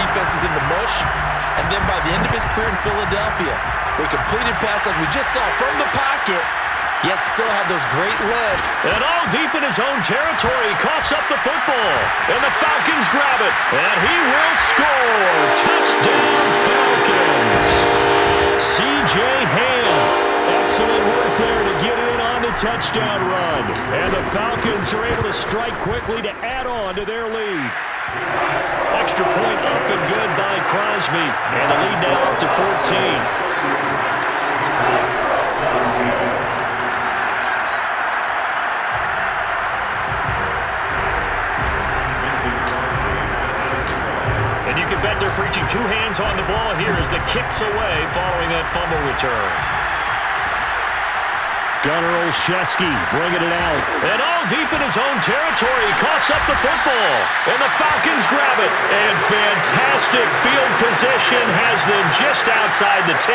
defenses into mush. And then by the end of his career in Philadelphia, where he completed passes like we just saw from the pocket, yet still had those great legs. And all deep in his own territory, he coughs up the football. And the Falcons grab it. And he will score. Touchdown, Falcons. C.J. Ham. Excellent work there to get in on the touchdown run. And the Falcons are able to strike quickly to add on to their lead. Extra point up and good by Crosby. And the lead now up to 14. And you can bet they're preaching two hands on the ball here as the kick's away following that fumble return. Gunnar Olszewski bringing it out. And all deep in his own territory. He coughs up the football. And the Falcons grab it. And fantastic field position has them just outside the 10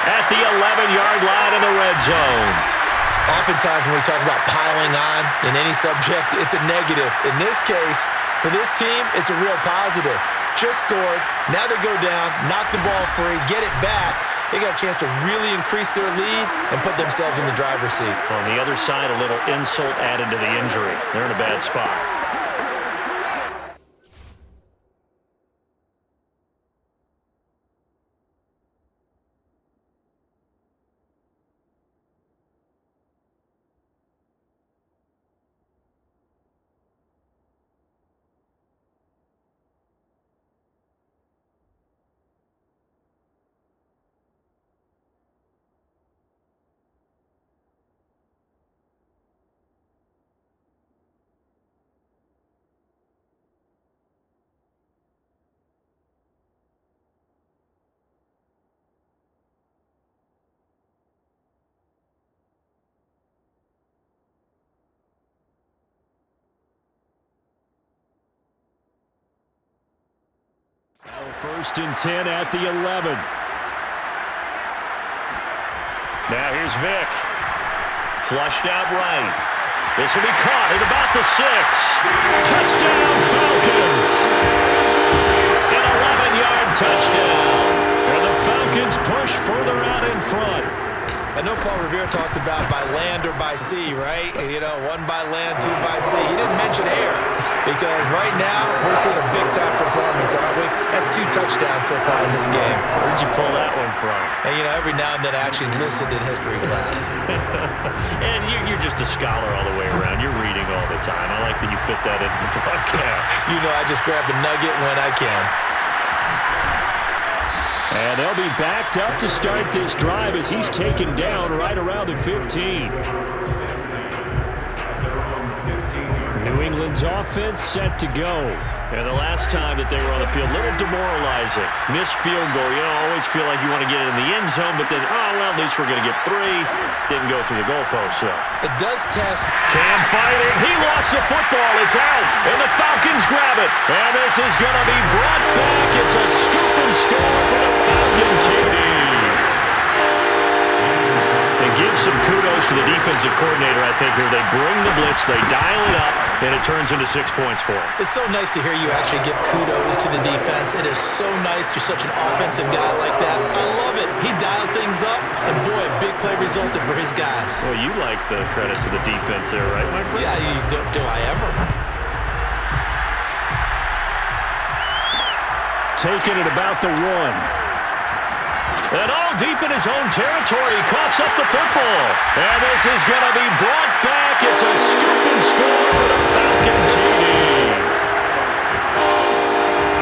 at the 11-yard line in the red zone. Oftentimes when we talk about piling on in any subject, it's a negative. In this case, for this team, it's a real positive. Just scored. Now they go down, knock the ball free, get it back. They got a chance to really increase their lead and put themselves in the driver's seat. On the other side, a little insult added to the injury. They're in a bad spot. First and 10 at the 11. Now here's Vick. Flushed out right. This will be caught at about the 6. Touchdown, Falcons! An 11-yard touchdown. And the Falcons push further out in front. I know Paul Revere talked about by land or by sea, right? You know, one by land, two by sea. He didn't mention air because right now we're seeing a big-time performance, aren't we? That's 2 touchdowns so far in this game. Where'd you pull that one from? And, you know, every now and then I actually listened in history class. And you're just a scholar all the way around. You're reading all the time. I like that you fit that into the broadcast. You know, I just grab a nugget when I can. And they'll be backed up to start this drive as he's taken down right around the 15. New England's offense set to go. And the last time that they were on the field, a little demoralizing. Missed field goal. You know, always feel like you want to get it in the end zone, but then, oh, well, at least we're going to get 3. Didn't go through the goalpost, so. It does test. Cam fighting. He lost the football. It's out. And the Falcons grab it. And this is going to be brought back. It's a scoop and score for the Falcon TD. And give some kudos to the defensive coordinator, I think, here. They bring the blitz, they dial it up, and it turns into 6 points for them. It's so nice to hear you actually give kudos to the defense. It is so nice you're such an offensive guy like that. I love it. He dialed things up, and boy, a big play resulted for his guys. Well, you like the credit to the defense there, right, my friend? Yeah, do I ever? Taking it about the 1. And all deep in his own territory, he coughs up the football. And this is going to be brought back. It's a scoop and score for the Falcon TD.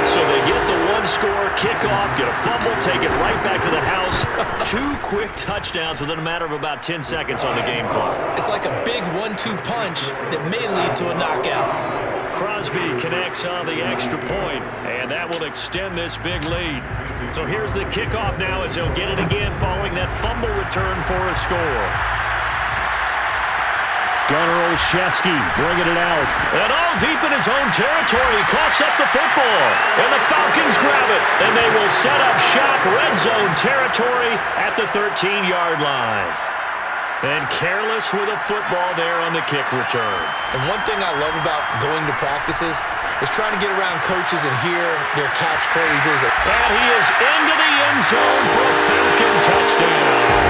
So they get the 1-score kickoff, get a fumble, take it right back to the house. 2 quick touchdowns within a matter of about 10 seconds on the game clock. It's like a big 1-2 punch that may lead to a knockout. Crosby connects on the extra point, and that will extend this big lead. So here's the kickoff now as he'll get it again following that fumble return for a score. Gunnar Olszewski bringing it out. And all deep in his own territory, he coughs up the football. And the Falcons grab it, and they will set up shop red zone territory at the 13-yard line. And careless with a football there on the kick return. And one thing I love about going to practices is trying to get around coaches and hear their catchphrases. And he is into the end zone for a Falcon touchdown.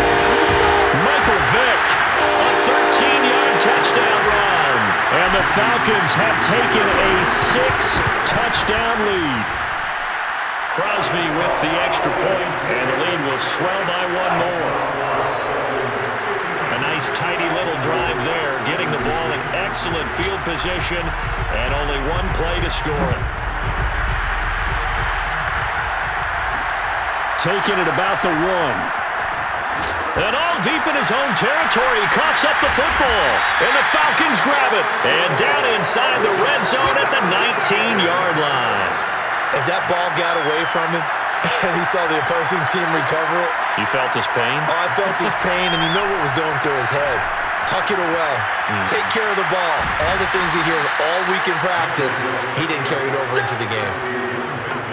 Michael Vick, a 13-yard touchdown run. And the Falcons have taken a 6-touchdown lead. Crosby with the extra point, and the lead will swell by one more. A nice tidy little drive there, getting the ball in excellent field position, and only one play to score it. Taking it about the 1. And all deep in his own territory, coughs up the football. And the Falcons grab it. And down inside the red zone at the 19-yard line. As that ball got away from him, and he saw the opposing team recover it. You felt his pain? Oh, I felt his pain, and you know what was going through his head. Tuck it away. Take care of the ball. All the things he hears all week in practice, he didn't carry it over into the game.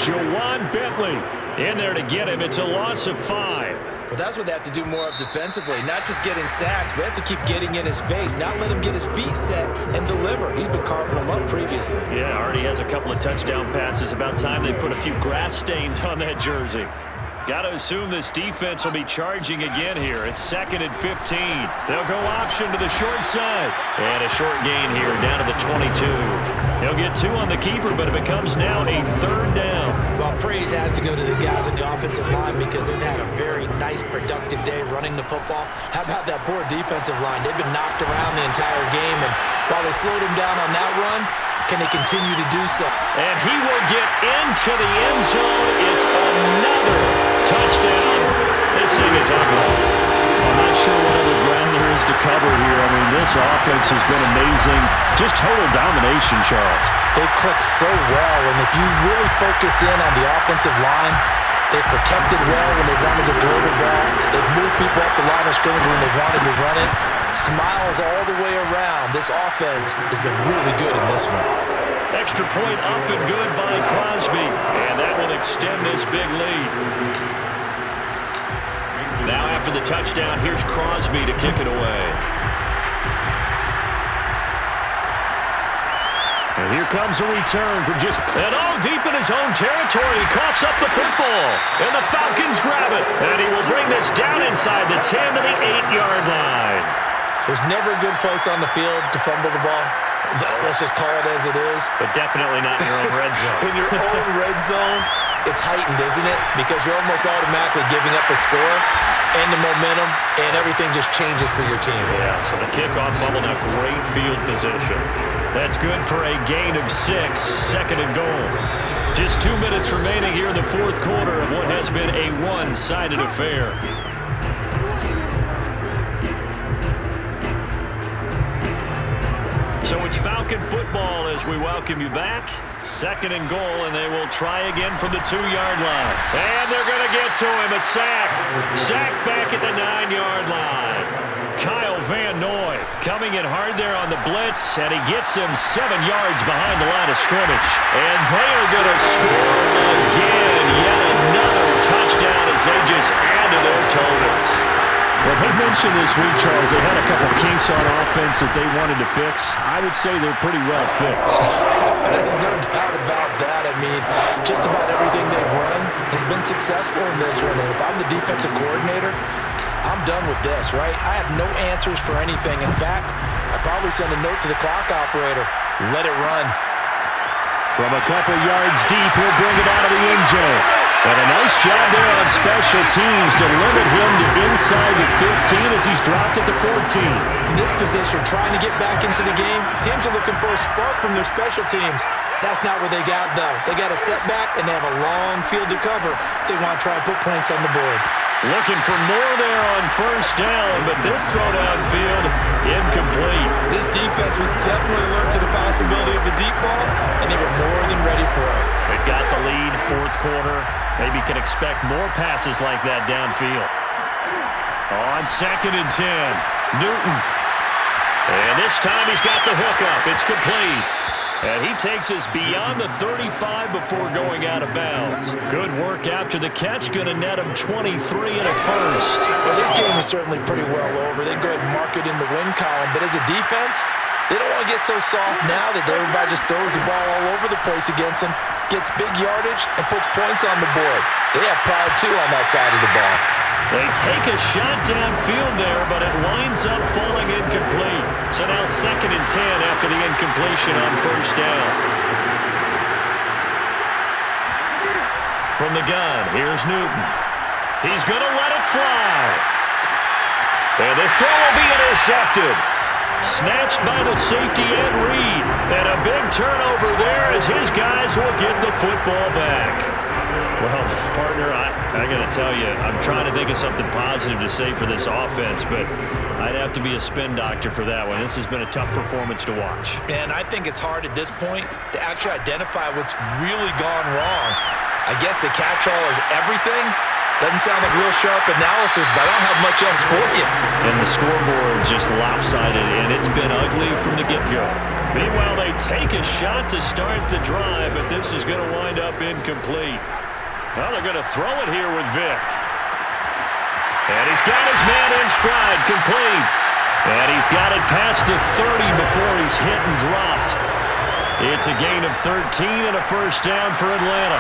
Jawan Bentley in there to get him. It's a loss of 5. Well, that's what they have to do more of defensively. Not just getting sacks, but they have to keep getting in his face. Not let him get his feet set and deliver. He's been carving them up previously. Yeah, already has a couple of touchdown passes. About time they put a few grass stains on that jersey. Got to assume this defense will be charging again here. It's 2nd and 15. They'll go option to the short side. And a short gain here down to the 22. He'll get 2 on the keeper, but it becomes now a 3rd down. Well, praise has to go to the guys on the offensive line because they've had a very nice, productive day running the football. How about that poor defensive line? They've been knocked around the entire game, and while they slowed him down on that run, can they continue to do so? And he will get into the end zone. It's another touchdown. This thing is ugly. I'm not sure what other ground there is to cover here. I mean, this offense has been amazing. Just total domination, Charles. They've clicked so well, and if you really focus in on the offensive line, they've protected well when they wanted to throw the ball. They've moved people up the line of scrimmage when they wanted to run it. Smiles all the way around. This offense has been really good in this one. Extra point up and good by Crosby, and that will extend this big lead. Now after the touchdown, here's Crosby to kick it away. And here comes a return from just... And all deep in his own territory, he coughs up the football. And the Falcons grab it. And he will bring this down inside the 10 to the 8-yard line. There's never a good place on the field to fumble the ball. Let's just call it as it is. But definitely not in your own red zone. In your own red zone, it's heightened, isn't it? Because you're almost automatically giving up a score and the momentum, and everything just changes for your team. Yeah, so the kickoff fumble, now great field position. That's good for a gain of 6, 2nd and goal. Just 2 minutes remaining here in the 4th quarter of what has been a one-sided affair. So it's Falcon football as we welcome you back. 2nd and goal, and they will try again from the 2-yard line. And they're going to get to him, a sack. Sacked back at the 9-yard line. Kyle Van Noy coming in hard there on the blitz, and he gets him 7 yards behind the line of scrimmage. And they are going to score again. Yet another touchdown as they just add to their totals. Well, they mentioned this week, Charles, they had a couple kinks on offense that they wanted to fix. I would say they're pretty well fixed. There's no doubt about that. I mean, just about everything they've run has been successful in this one. And if I'm the defensive coordinator, I'm done with this, right? I have no answers for anything. In fact, I'd probably send a note to the clock operator. Let it run. From a couple yards deep, he'll bring it out of the end zone. And a nice job there on special teams to limit him to inside the 15 as he's dropped at the 14. In this position, trying to get back into the game, teams are looking for a spark from their special teams. That's not what they got, though. They got a setback, and they have a long field to cover if they want to try and put points on the board. Looking for more there on 1st down, but this throw downfield incomplete. This defense was definitely alert to the possibility of the deep ball, and they were more than ready for it. They've got the lead, 4th quarter. Maybe can expect more passes like that downfield. On 2nd and 10, Newton. And this time he's got the hook up. It's complete. And he takes us beyond the 35 before going out of bounds. Good work after the catch. Going to net him 23 and a first. Well, this game is certainly pretty well over. They can go ahead and mark it in the win column. But as a defense, they don't want to get so soft now that everybody just throws the ball all over the place against them, gets big yardage, and puts points on the board. They have pride, too, on that side of the ball. They take a shot downfield there, but it winds up falling incomplete. So now 2nd and 10 after the incompletion on first down. From the gun, here's Newton. He's going to let it fly. And this throw will be intercepted. Snatched by the safety and Reed. And a big turnover there as his guys will get the football back. Well, partner, I got to tell you, I'm trying to think of something positive to say for this offense, but I'd have to be a spin doctor for that one. This has been a tough performance to watch. And I think it's hard at this point to actually identify what's really gone wrong. I guess the catch-all is everything. Doesn't sound like real sharp analysis, but I don't have much else for you. And the scoreboard just lopsided, and it's been ugly from the get-go. Meanwhile, they take a shot to start the drive, but this is going to wind up incomplete. Well, they're going to throw it here with Vic. And he's got his man in stride, complete. And he's got it past the 30 before he's hit and dropped. It's a gain of 13 and a first down for Atlanta.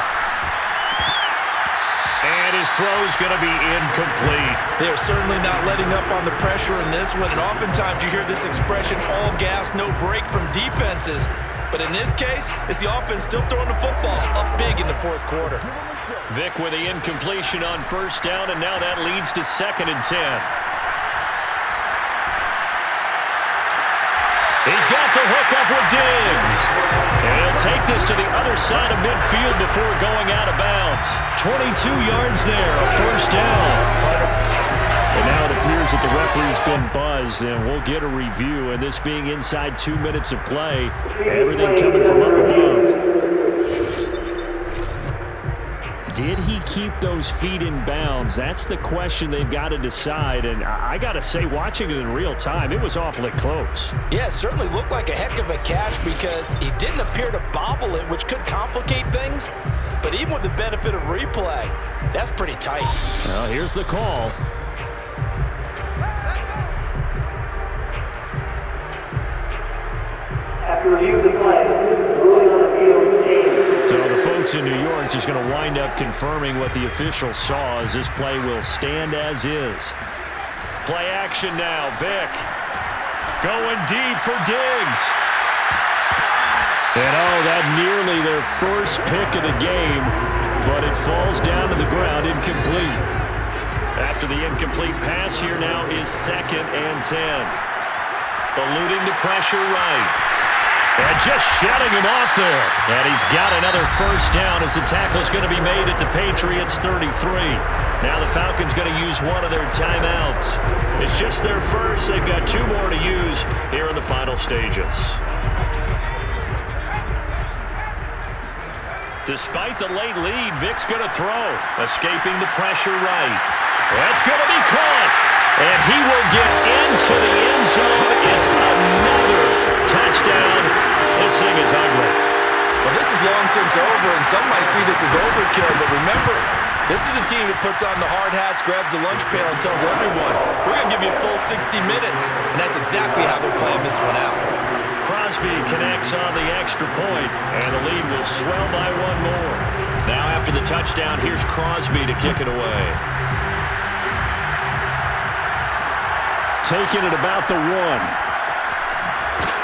And his throw's going to be incomplete. They're certainly not letting up on the pressure in this one, and oftentimes you hear this expression, all gas, no break from defenses. But in this case, it's the offense still throwing the football up big in the fourth quarter. Vic with the incompletion on first down, and now that leads to 2nd and 10. He's got the hook up with Diggs. And he'll take this to the other side of midfield before going out of bounds. 22 yards there, a first down. And now it appears that the referee's been buzzed, and we'll get a review. And this being inside 2 minutes of play, everything coming from up above. Did he keep those feet in bounds? That's the question they've got to decide. And I got to say, watching it in real time, it was awfully close. Yeah, it certainly looked like a heck of a catch because he didn't appear to bobble it, which could complicate things. But even with the benefit of replay, that's pretty tight. Well, here's the call. After review of the play, ruling on the field stands. So the folks in New York just going to wind up confirming what the official saw as this play will stand as is. Play action now. Vic going deep for Diggs. And that nearly their first pick of the game, but it falls down to the ground incomplete. After the incomplete pass, here now is 2nd and 10. Eluding the pressure right. And just shutting him off there. And he's got another first down as the tackle's going to be made at the Patriots 33. Now the Falcons going to use one of their timeouts. It's just their first. They've got 2 more to use here in the final stages. Despite the late lead, Vic's going to throw. Escaping the pressure right. That's going to be caught. And he will get into the end zone. It's another touchdown. This thing is ugly. Well, this is long since over, and some might see this as overkill, but remember, this is a team that puts on the hard hats, grabs the lunch pail, and tells everyone, we're going to give you a full 60 minutes, and that's exactly how they're playing this one out. Crosby connects on the extra point, and the lead will swell by 1 more. Now after the touchdown, here's Crosby to kick it away. Taking it about the 1.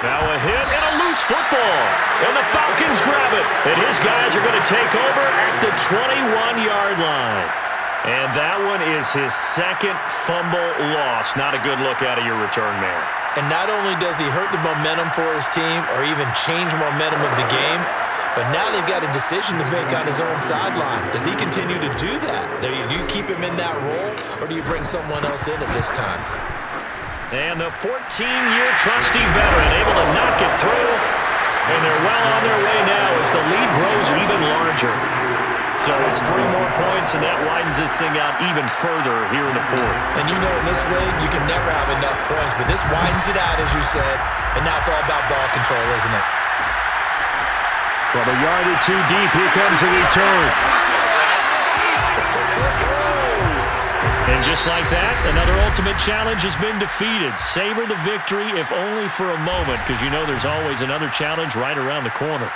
Now a hit and a loose football. And the Falcons grab it. And his guys are going to take over at the 21-yard line. And that one is his 2nd fumble loss. Not a good look out of your return man. And not only does he hurt the momentum for his team or even change momentum of the game, but now they've got a decision to make on his own sideline. Does he continue to do that? Do you keep him in that role, or do you bring someone else in at this time? And the 14-year trusty veteran able to knock it through. And they're well on their way now as the lead grows even larger. So it's 3 more points, and that widens this thing out even further here in the 4th. And you know in this league, you can never have enough points, but this widens it out, as you said, and now it's all about ball control, isn't it? From a yard or two deep, here comes the return. And just like that, another ultimate challenge has been defeated. Savor the victory, if only for a moment, because you know there's always another challenge right around the corner.